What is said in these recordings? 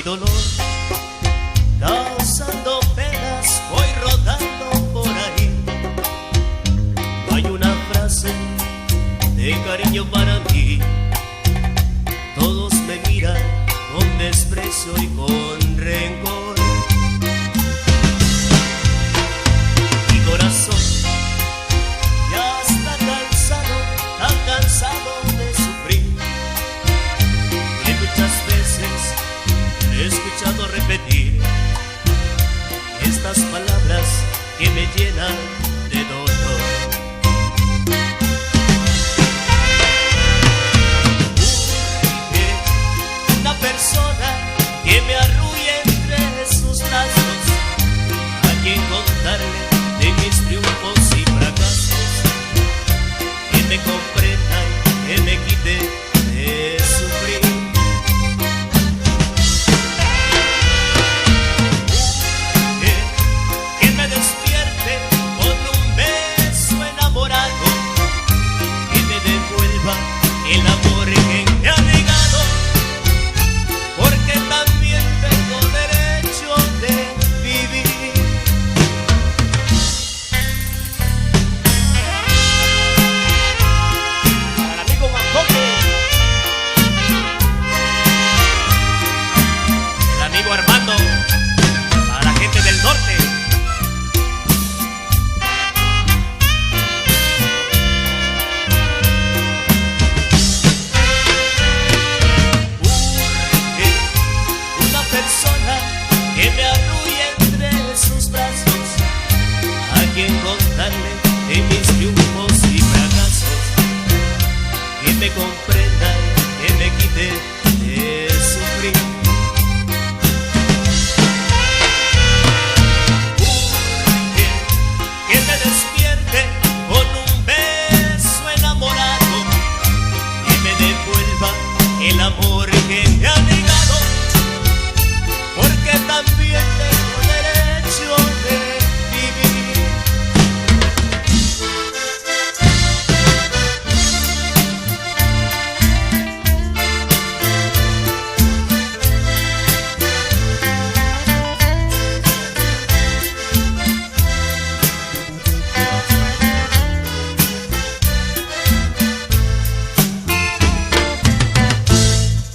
dolor, causando penas, voy rodando por ahí. No hay una frase de cariño para mí. Todos me miran con desprecio y con rencor. Mi corazón ya está cansado, tan cansado de sufrir. Y muchas veces he escuchado repetir estas palabras que me llenan de dolor. Una persona que me arrulle entre sus brazos, a quien contarle de mis triunfos y fracasos, que me comprenda y que me quite de sufrir. Que me despierte con un beso enamorado, que me devuelva el amor que me ha negado, porque también tengo derecho de vivir. Para el amigo Mancoque, el amigo Armando, para la gente del norte. Persona que me arrulle entre sus brazos, a quien contarle de mis triunfos y fracasos, que me comprenda y que me quite de sufrir. Que me despierte con un beso enamorado, que me devuelva el amor que me ha negado, porque también tengo derecho de vivir.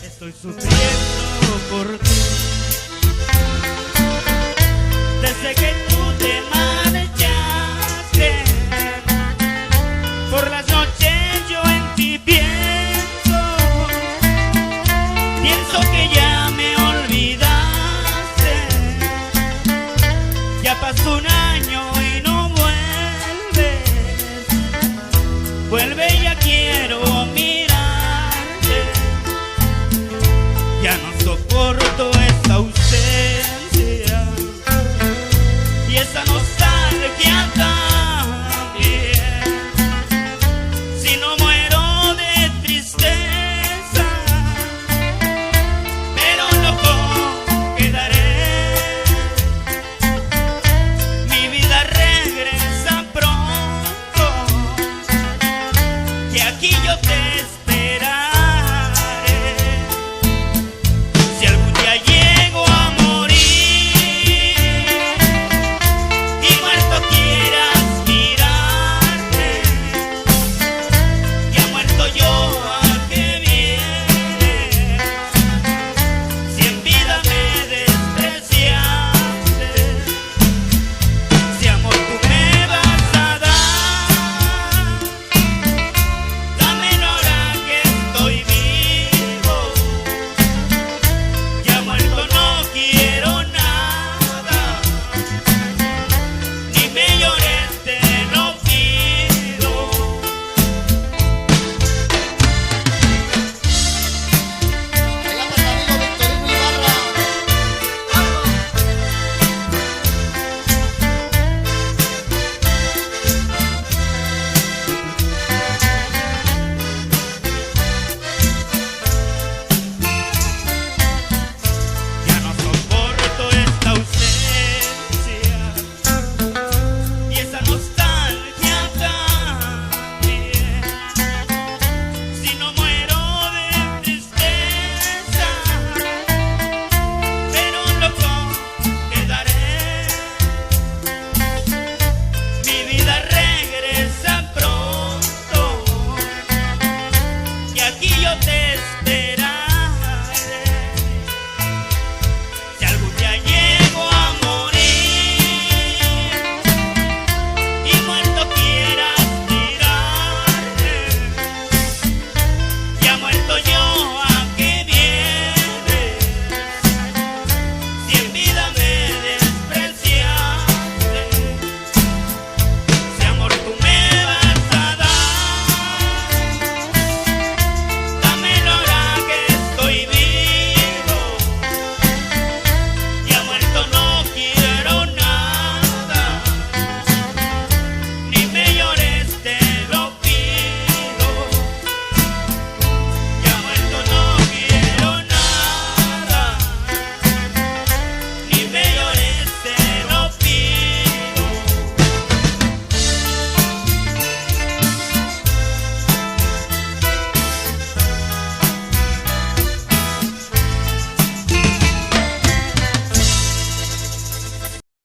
Estoy sufriendo por ti. Desde que tú te marchaste, por las noches yo en ti pienso, pienso que ya me olvidaste. Ya pasó un año y no vuelves, vuelve, ya quiero mirarte. Ya no soporto esta ausencia y esa nostalgia también. Si no muero de tristeza, pero loco quedaré. Mi vida regresa pronto, que aquí yo te